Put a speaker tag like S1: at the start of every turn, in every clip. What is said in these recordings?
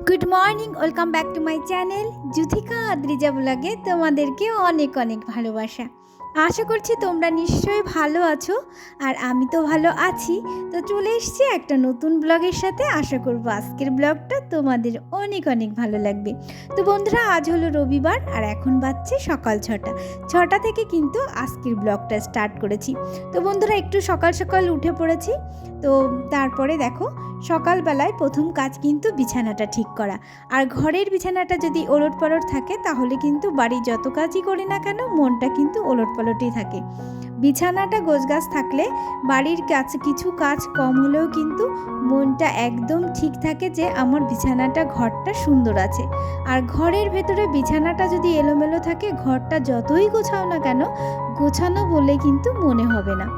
S1: Good morning, welcome back to my channel Juthika Adrija ব্লগে তোমাদেরকে অনেক অনেক ভালোবাসা। আশা করছি তোমরা নিশ্চয়ই ভালো আছো, আর আমি তো ভালো আছি। তো চলে এসেছি একটা নতুন ব্লগের সাথে। আশা করবো আজকের ব্লগটা তোমাদের অনেক অনেক ভালো লাগবে। তো বন্ধুরা, আজ হলো রবিবার আর এখন বাজছে সকাল 6টা থেকে কিন্তু আজকের ব্লগটা স্টার্ট করেছি। তো বন্ধুরা, একটু সকাল সকাল উঠে পড়েছি। তো তারপরে দেখো, সকালবেলায় প্রথম কাজ কিন্তু বিছানাটা ঠিক করা। আর ঘরের বিছানাটা যদি ওলটপালট থাকে তাহলে কিন্তু বাড়ির যত কাজই করি না কেন মনটা কিন্তু ওলটপালটই থাকে। বিছানাটা গোছগাছ থাকলে বাড়ির কাছে কিছু কাজ কম হলেও কিন্তু মনটা একদম ঠিক থাকে যে আমার বিছানাটা, ঘরটা সুন্দর আছে। আর ঘরের ভেতরে বিছানাটা যদি এলোমেলো থাকে, ঘরটা যতই গোছাও না কেন গোছানো বলে কিন্তু মনে হবে না।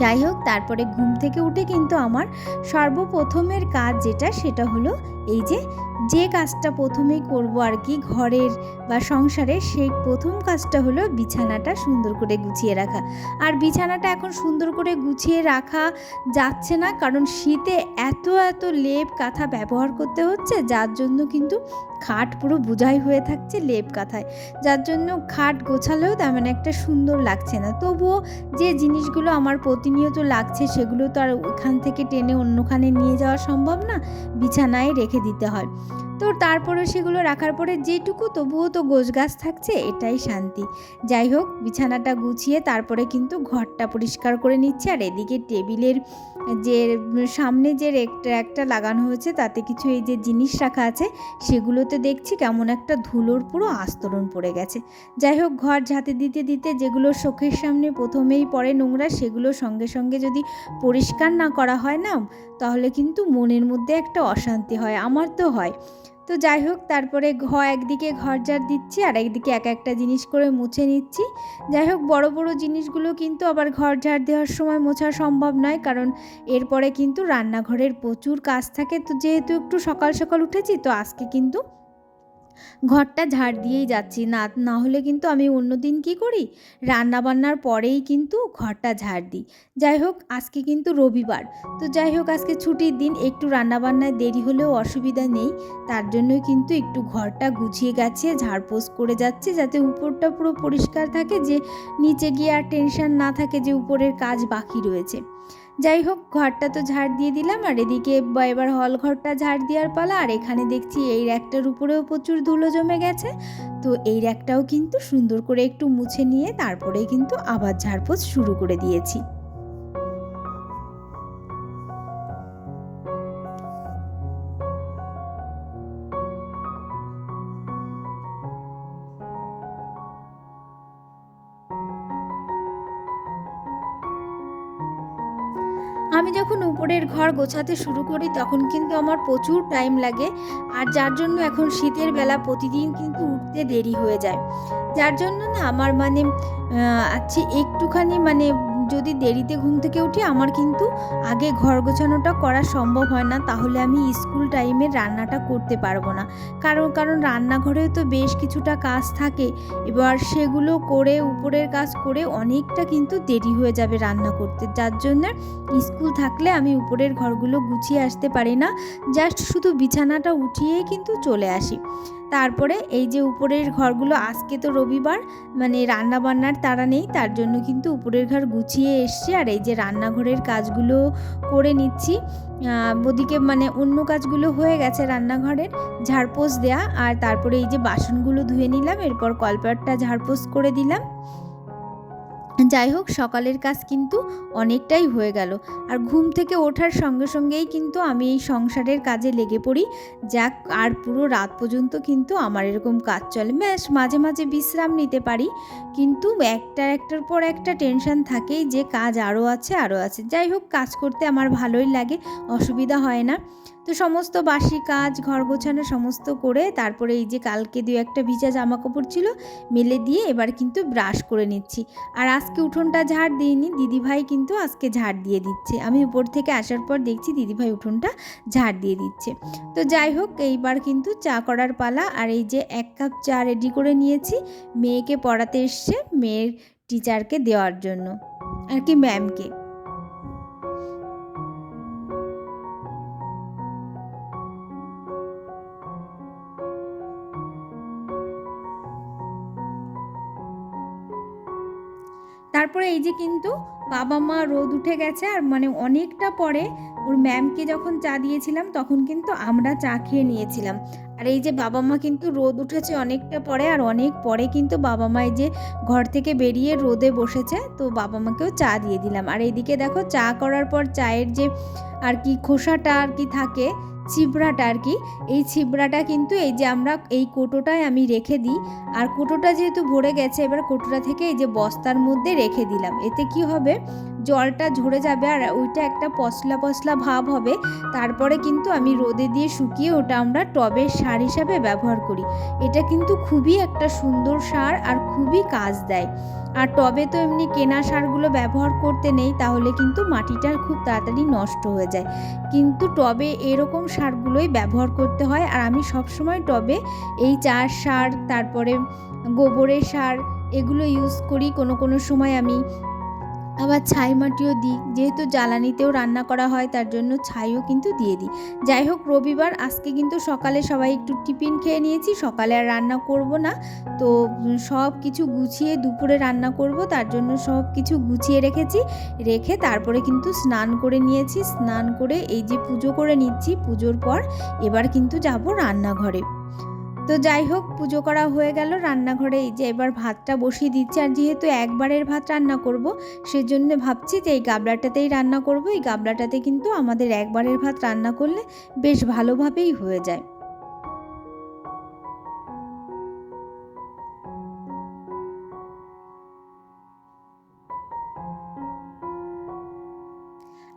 S1: যাই হোক, তারপরে ঘুম থেকে উঠে কিন্তু আমার সর্বপ্রথমের কাজ যেটা, সেটা হলো এই যে কাজটা প্রথমেই করব আর কি ঘরের বা সংসারের, সেই প্রথম কাজটা হলো বিছানাটা সুন্দর করে গুছিয়ে রাখা। আর বিছানাটা এখন সুন্দর করে গুছিয়ে রাখা যাচ্ছে না, কারণ শীতে এত এত লেপ কাঁথা ব্যবহার করতে হচ্ছে, যার জন্য কিন্তু খাট পুরো বোঝাই হয়ে থাকছে লেপ কাঁথায়, যার জন্য খাট গোছালেও তেমন একটা সুন্দর লাগছে না। তবুও যে জিনিসগুলো আমার প্রতিনিয়ত লাগছে সেগুলো তো আর ওখান থেকে টেনে অন্যখানে নিয়ে যাওয়া সম্ভব না, বিছানায় রেখে দিতে হয়। তো তারপরে সেগুলো রাখার পরে যেটুকু তবুও তো গোছগাছ থাকছে, এটাই শান্তি। যাই হোক, বিছানাটা গুছিয়ে তারপরে কিন্তু ঘরটা পরিষ্কার করে নিচ্ছি। আর এদিকে টেবিলের যে সামনে যে র্যাকটা লাগানো হয়েছে তাতে কিছু এই যে জিনিস রাখা আছে, সেগুলোতে দেখছি কেমন একটা ধুলোর পুরো আস্তরণ পড়ে গেছে। যাই হোক, ঘর ঝাঁতে দিতে দিতে যেগুলো চোখের সামনে প্রথমেই পড়ে নোংরা, সেগুলো সঙ্গে সঙ্গে যদি পরিষ্কার না করা হয় না, তাহলে কিন্তু মনের মধ্যে একটা অশান্তি হয়, আমার তো হয়। তো যাই হোক, তারপরে একদিকে ঘর ঝাড় দিচ্ছি আর একদিকে এক একটা জিনিস করে মুছে নিচ্ছি। যাই হোক, বড় বড় জিনিসগুলো কিন্তু আবার ঘর ঝাড় দেওয়ার সময় মোছা সম্ভব নয়, কারণ এরপরে কিন্তু রান্নাঘরের প্রচুর কাজ থাকে। তো যেহেতু একটু সকাল সকাল উঠেছি, তো আজকে কিন্তু ঘরটা ঝাড় দিয়েই যাচ্ছি। না হলে কিন্তু আমি অন্য দিন কী করি, রান্নাবান্নার পরেই কিন্তু ঘরটা ঝাড় দিই। যাই হোক, আজকে কিন্তু রবিবার, তো যাই হোক আজকে ছুটির দিন, একটু রান্নাবান্নায় দেরি হলেও অসুবিধা নেই। তার জন্যই কিন্তু একটু ঘরটা গুছিয়ে গাছিয়ে ঝাড়পোছ করে যাচ্ছি, যাতে উপরটা পুরো পরিষ্কার থাকে, যে নিচে গিয়ে আর টেনশন না থাকে যে উপরের কাজ বাকি রয়েছে। যাই হোক, ঘরটা তো ঝাড় দিয়ে দিলাম, আর এদিকে এবার হল ঘরটা ঝাড় দেওয়ার পালা। আর এখানে দেখছি এই র্যাকটার উপরেও প্রচুর ধুলো জমে গেছে, তো এই র্যাকটাও কিন্তু সুন্দর করে একটু মুছে নিয়ে তারপরেই কিন্তু আবার ঝাড়পোছ শুরু করে দিয়েছি। আমি যখন উপরের ঘর গোছাতে শুরু করি তখন কিন্তু আমার প্রচুর টাইম লাগে, আর যার জন্য এখন শীতের বেলা প্রতিদিন কিন্তু উঠতে দেরি হয়ে যায়। যার জন্য না আমার আজকে একটুখানি যদি দেরিতে ঘুম থেকে উঠি, আমার কিন্তু আগে ঘর গোছানোটা করা সম্ভব হয় না, তাহলে আমি স্কুল টাইমে রান্নাটা করতে পারবো না। কারণ রান্নাঘরেও তো বেশ কিছুটা কাজ থাকে, এবার সেগুলো করে উপরের কাজ করে অনেকটা কিন্তু দেরি হয়ে যাবে রান্না করতে, যার জন্য স্কুল থাকলে আমি উপরের ঘরগুলো গুছিয়ে আসতে পারি না, জাস্ট শুধু বিছানাটা উঠিয়েই কিন্তু চলে আসি। তারপরে এই যে উপরের ঘরগুলো, আজকে তো রবিবার, রান্না বান্নার তাড়া নেই, তার জন্য কিন্তু উপরের ঘর গুছিয়ে এসছি। আর এই যে রান্নাঘরের কাজগুলো করে নিচ্ছি। ওদিকে অন্য কাজগুলো হয়ে গেছে, রান্নাঘরের ঝাড়পোছ দেয়া, আর তারপরে এই যে বাসনগুলো ধুয়ে নিলাম, এরপর কলপাটটা ঝাড়পোছ করে দিলাম। যাই হোক, সকালের কাজ কিন্তু অনেকটাই হয়ে গেল। আর ঘুম থেকে ওঠার সঙ্গে সঙ্গেই কিন্তু আমি এই সংসারের কাজে লেগে পড়ি। যাক, আর পুরো রাত পর্যন্ত কিন্তু আমার এরকম কাজ চলে। মাঝে মাঝে বিশ্রাম নিতে পারি, কিন্তু একটার পর একটা টেনশন থাকেই যে কাজ আরও আছে আরও আছে। যাই হোক, কাজ করতে আমার ভালোই লাগে, অসুবিধা হয় না। তো সমস্ত বাসি কাজ, ঘর গোছানো সমস্ত করে তারপরে এই যে কালকে 2-1টা ভিজা জামা কাপড় ছিল মেলে দিয়ে এবার কিন্তু ব্রাশ করে নিচ্ছি। আর আজকে উঠোনটা ঝাড় দিইনি, দিদিভাই কিন্তু আজকে ঝাড় দিয়ে দিচ্ছে। আমি উপর থেকে আসার পর দেখছি দিদিভাই উঠোনটা ঝাড় দিয়ে দিচ্ছে। তো যাই হোক, এইবার কিন্তু চা করার পালা। আর এই যে 1 কাপ চা রেডি করে নিয়েছি, মেয়েকে পড়াতে এসছে, মেয়ের টিচারকে দেওয়ার জন্য আর কি, ম্যামকে। তারপরে এই যে কিন্তু বাবা মা রোদ উঠে গেছে, আর মানে অনেকটা পরে ওর ম্যামকে যখন চা দিয়েছিলাম তখন কিন্তু আমরা চা খেয়ে নিয়েছিলাম। আর এই যে বাবা মা কিন্তু রোদ উঠেছে অনেকটা পরে, আর অনেক পরে কিন্তু বাবা মা এই যে ঘর থেকে বেরিয়ে রোদে বসেছে, তো বাবা মাকেও চা দিয়ে দিলাম। আর এইদিকে দেখো চা করার পর চায়ের যে আর কি খোসাটা আর কি থাকে, ছিবড়াটা আর কি, এই ছিবড়াটা কিন্তু এই যে আমরা এই কোটোটায় আমি রেখে দিই। আর কোটোটা যেহেতু ভরে গেছে, এবার কোটোটা থেকে এই যে বস্তার মধ্যে রেখে দিলাম। এতে কি হবে, জলটা ঝরে যাবে আর ওইটা একটা পশলা পশলা ভাব হবে। তারপরে কিন্তু আমি রোদে দিয়ে শুকিয়ে ওটা আমরা টবের সার হিসাবে ব্যবহার করি। এটা কিন্তু খুবই একটা সুন্দর সার আর খুবই কাজ দেয়। আর টবে তো এমনি কেনা সারগুলো ব্যবহার করতে নেই, তাহলে কিন্তু মাটিটা খুব তাড়াতাড়ি নষ্ট হয়ে যায়। কিন্তু টবে এরকম সারগুলোই ব্যবহার করতে হয়। আর আমি সবসময় টবে এই চার সার, তারপরে গোবরের সার, এগুলো ইউজ করি। কোনো কোনো সময় আমি আবার ছাই মাটিও দিই, যেহেতু জ্বালানিতেও রান্না করা হয় তার জন্য ছাইও কিন্তু দিয়ে দিই। যাই হোক, রবিবার আজকে কিন্তু সকালে সবাই একটু টিফিন খেয়ে নিয়েছি, সকালে আর রান্না করব না। তো সব কিছু গুছিয়ে দুপুরে রান্না করব, তার জন্য সব কিছু গুছিয়ে রেখে তারপরে কিন্তু স্নান করে নিয়েছি। স্নান করে এই যে পুজো করে নিচ্ছি, পুজোর পর এবার কিন্তু যাব রান্নাঘরে। তো যাই হোক, পুজো করা হয়ে গেল, রান্নাঘরে এই যে এবার ভাতটা বসিয়ে দিচ্ছি। আর যেহেতু একবারের ভাত রান্না করব, সেজন্য ভাবছি যে এই গাবলাটাতেই রান্না করব। এই গাবলাটাতে কিন্তু আমাদের একবারের ভাত রান্না করলে বেশ ভালোভাবেই হয়ে যায়।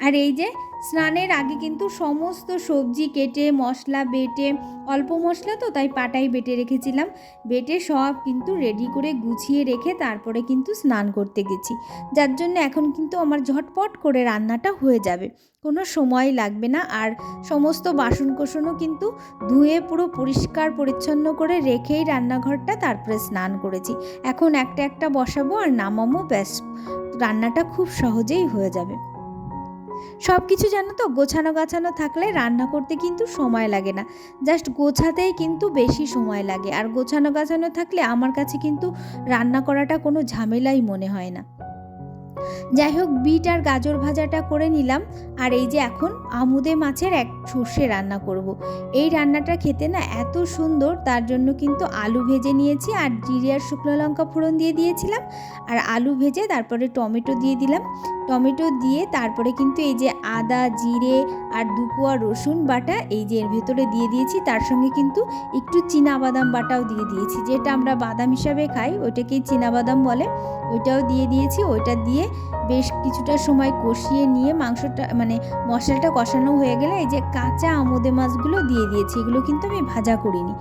S1: আর এই যে স্নানের আগে কিন্তু সমস্ত সবজি কেটে মশলা বেটে, অল্প মশলা তো তাই পাটাই বেটে রেখেছিলাম, বেটে সব কিন্তু রেডি করে গুছিয়ে রেখে তারপরে কিন্তু স্নান করতে গেছি। যার জন্য এখন কিন্তু আমার ঝটপট করে রান্নাটা হয়ে যাবে, কোনো সময় লাগবে না। আর সমস্ত বাসনকোসনও কিন্তু ধুয়ে পুরো পরিষ্কার পরিচ্ছন্ন করে রেখেই রান্নাঘরটা তারপরে স্নান করেছি। এখন একটা একটা বসাবো আর নামাবো, ব্যাস রান্নাটা খুব সহজেই হয়ে যাবে। সব কিছু জানো তো গোছানো গাছানো থাকলে রান্না করতে কিন্তু সময় লাগে না, জাস্ট গোছাতেই কিন্তু বেশি সময় লাগে। আর গোছানো গাছানো থাকলে আমার কাছে কিন্তু রান্না করাটা কোনো ঝামেলাই মনে হয় না। যাই হোক, বিট আর গাজর ভাজাটা করে নিলাম। আর এই যে এখন আমুদে মাছের এক সর্ষে রান্না করব। এই রান্নাটা খেতে না এত সুন্দর, তার জন্য কিন্তু আলু ভেজে নিয়েছি আর জিরে আর শুকনো লঙ্কা ফোড়ন দিয়ে দিয়েছিলাম। আর আলু ভেজে তারপরে টমেটো দিয়ে দিলাম। টমেটো দিয়ে তারপরে কিন্তু এই যে আদা জিরে আর দুকোয়া রসুন বাটা এই যে এর ভেতরে দিয়ে দিয়েছি। তার সঙ্গে কিন্তু একটু চীনাবাদাম বাটাও দিয়ে দিয়েছি, যেটা আমরা বাদাম হিসাবে খাই ওইটাকেই চীনাবাদাম বলে, ওইটাও দিয়ে দিয়েছি। ওইটা দিয়ে বেশ কিছুটা সময় কষিয়ে নিয়ে মাংসটা মানে মশলাটা কষানো হয়ে গেলে এই যে কাঁচা আমুদে মাছগুলো দিয়ে দিয়েছি, এগুলো কিন্তু আমি ভাজা করিনি,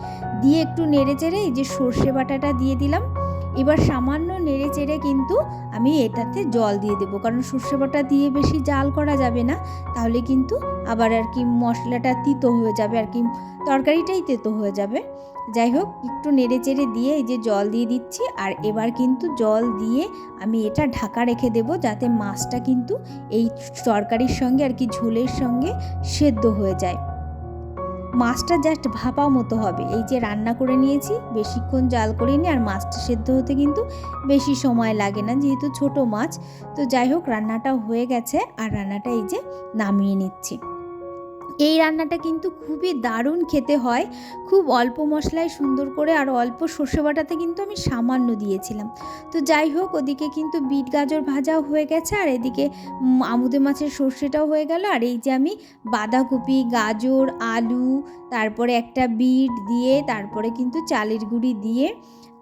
S1: দিয়ে একটু নেড়ে চেড়ে এই যে সর্ষে বাটাটা দিয়ে দিলাম। এবার সামান্য নেড়ে চেড়ে কিন্তু আমি এটাতে জল দিয়ে দেবো, কারণ সর্ষে বাটা দিয়ে বেশি জাল করা যাবে না, তাহলে কিন্তু আবার আর কি মশলাটা তিতো হয়ে যাবে, আর কি তরকারিটাই তেতো হয়ে যাবে। যাই হোক, একটু নেড়ে চেড়ে দিয়ে এই যে জল দিয়ে দিচ্ছি। আর এবার কিন্তু জল দিয়ে আমি এটা ঢাকা রেখে দেবো, যাতে মাছটা কিন্তু এই তরকারির সঙ্গে আর কি ঝোলের সঙ্গে সেদ্ধ হয়ে যায়। মাছটা জাস্ট ভাপা মতো হবে। এই যে রান্না করে নিয়েছি, বেশিক্ষণ জাল করিনি, আর মাছটা সেদ্ধ হতে কিন্তু বেশি সময় লাগে না যেহেতু ছোট মাছ। তো যাই হোক, রান্নাটা হয়ে গেছে আর রান্নাটা এই যে নামিয়ে নিচ্ছি। এই রান্নাটা কিন্তু খুবই দারুণ খেতে হয়, খুব অল্প মশলায় সুন্দর করে, আর অল্প সর্ষে বাটাতে কিন্তু আমি সামান্য দিয়েছিলাম। তো যাই হোক, ওদিকে কিন্তু বিট গাজর ভাজাও হয়ে গেছে, আর এদিকে আমুদে মাছের সর্ষেটাও হয়ে গেল। আর এই যে আমি বাঁধাকপি গাজর আলু তারপরে একটা বিট দিয়ে, তারপরে কিন্তু চালের গুঁড়ি দিয়ে,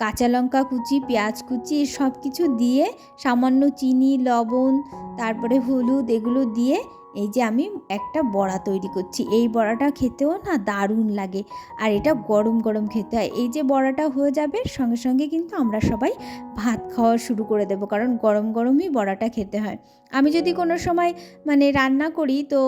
S1: কাঁচা লঙ্কা কুচি পেঁয়াজ কুচি সব কিছু দিয়ে, সামান্য চিনি লবণ তারপরে হলুদ এগুলো দিয়ে এই যে আমি একটা বড়া তৈরি করছি। এই বড়াটা খেতেও না দারুণ লাগে, আর এটা গরম গরম খেতে হয়। এই যে বড়াটা হয়ে যাবে, সঙ্গে সঙ্গে কিন্তু আমরা সবাই ভাত খাওয়া শুরু করে দেবো, কারণ গরম গরমই বড়াটা খেতে হয়। আমি যদি কোনো সময় মানে রান্না করি, তো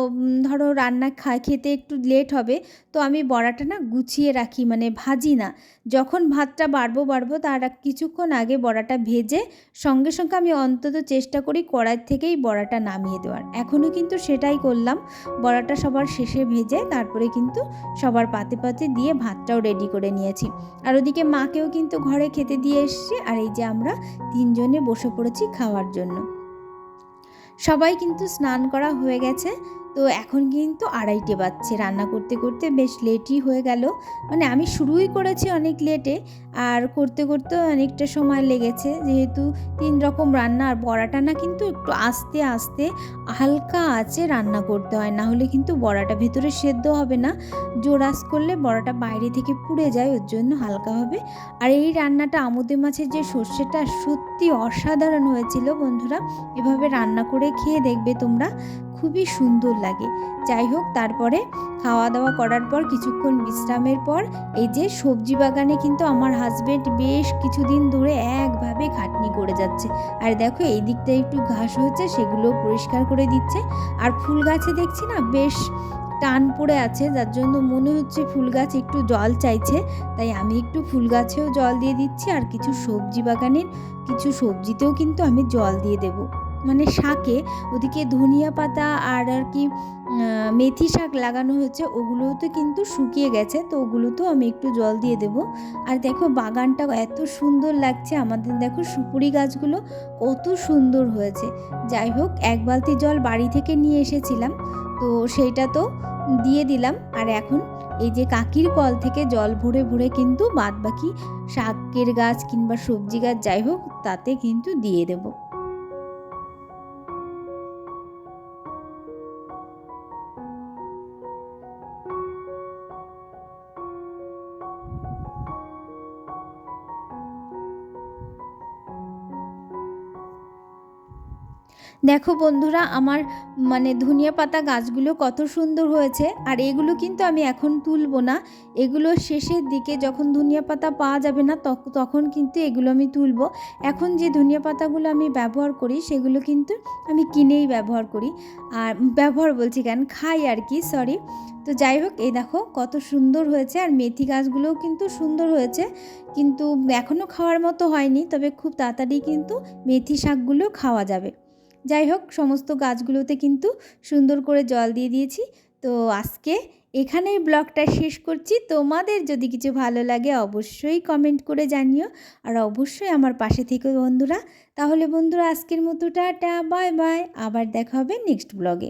S1: ধরো রান্না খেতে একটু লেট হবে, তো আমি বড়াটা না গুছিয়ে রাখি, মানে ভাজি না। যখন ভাতটা বাড়বো তার কিছুক্ষণ আগে বড়াটা ভেজে সঙ্গে সঙ্গে আমি অন্তত চেষ্টা করি কড়াই থেকেই বড়াটা নামিয়ে দেওয়ার। এখনও কিন্তু সেটা সেটাই করলাম। বড়াটা সবার শেষে ভেজে তারপরে কিন্তু সবার পাতে পাতে দিয়ে ভাতটাও রেডি করে নিয়েছি। আর ওদিকে মাকেও কিন্তু ঘরে খেতে দিয়ে এসেছি। আর এই যে আমরা 3 জনে বসে পড়েছি খাওয়ার জন্য। সবাই কিন্তু স্নান করা হয়ে গেছে। তো এখন কিন্তু 2:30 বাজছে। রান্না করতে করতে বেশ লেটই হয়ে গেল। মানে আমি শুরুই করেছি অনেক লেটে, আর করতে করতে অনেকটা সময় লেগেছে, যেহেতু 3 রকম রান্না। আর বড়াটা না কিন্তু একটু আস্তে আস্তে হালকা আঁচে রান্না করতে হয়, না হলে কিন্তু বড়াটা ভেতরে সেদ্ধ হবে না। জোর আঁচ করলে বড়াটা বাইরে থেকে পুড়ে যায়, ওর জন্য হালকা হবে। আর এই রান্নাটা আমুদে মাছের যে সর্ষেটা সত্যি অসাধারণ হয়েছিল বন্ধুরা। এভাবে রান্না করে খেয়ে দেখবে তোমরা, খুবই সুন্দর লাগে। যাই হোক, তারপরে খাওয়া দাওয়া করার পর কিছুক্ষণ বিশ্রামের পর এই যে সবজি বাগানে কিন্তু আমার হাজবেন্ড বেশ কিছুদিন ধরে একভাবে খাটনি করে যাচ্ছে। আর দেখো এই দিকটা একটু ঘাস হয়েছে, সেগুলো পরিষ্কার করে দিচ্ছে। আর ফুল গাছে দেখছি না বেশ টান পড়ে আছে, যার জন্য মনে হচ্ছে ফুল গাছ একটু জল চাইছে। তাই আমি একটু ফুল গাছেও জল দিয়ে দিচ্ছি, আর কিছু সবজি বাগানের কিছু সবজিতেও কিন্তু আমি জল দিয়ে দেবো। মানে শাকে ওদিকে ধনিয়া পাতা আর কি মেথি শাক লাগানো হয়েছে, ওগুলোতে কিন্তু শুকিয়ে গেছে, তো ওগুলোতেও আমি একটু জল দিয়ে দেব। আর দেখো বাগানটা এত সুন্দর লাগছে আমাদের। দেখো সুপুরি গাছগুলো কত সুন্দর হয়েছে। যাই হোক, 1 বালতি জল বাড়ি থেকে নিয়ে এসেছিলাম, তো সেইটা তো দিয়ে দিলাম। আর এখন এই যে কাকির কল থেকে জল ভরে ভরে কিন্তু বাদবাকি শাকের গাছ কিংবা সবজি গাছ যাই হোক তাতে কিন্তু দিয়ে দেবো। দেখো বন্ধুরা, আমার মানে ধনিয়া পাতা গাছগুলো কত সুন্দর হয়েছে। আর এগুলো কিন্তু আমি এখন তুলব না, এগুলো শেষের দিকে যখন ধনিয়া পাতা পাওয়া যাবে না তখন কিন্তু এগুলো আমি তুলব। এখন যে ধনিয়া পাতাগুলো আমি ব্যবহার করি সেগুলো কিন্তু আমি কিনেই ব্যবহার করি। আর ব্যবহার বলছি কেন, খাই আর কি, সরি। তো যাই হোক, এই দেখো কত সুন্দর হয়েছে। আর মেথি গাছগুলোও কিন্তু সুন্দর হয়েছে, কিন্তু এখনও খাওয়ার মতো হয়নি, তবে খুব তাড়াতাড়ি কিন্তু মেথি শাকগুলো খাওয়া যাবে। যাই হোক, সমস্ত গাছগুলোতে কিন্তু সুন্দর করে জল দিয়ে দিয়েছি। তো আজকে এখানেই ব্লগটা শেষ করছি। তোমাদের যদি কিছু ভালো লাগে অবশ্যই কমেন্ট করে জানিও, আর অবশ্যই আমার পাশে থেকো বন্ধুরা। তাহলে বন্ধুরা, আজকের মতো টাটা, বাই বাই। আবার দেখা হবে নেক্সট ব্লগে।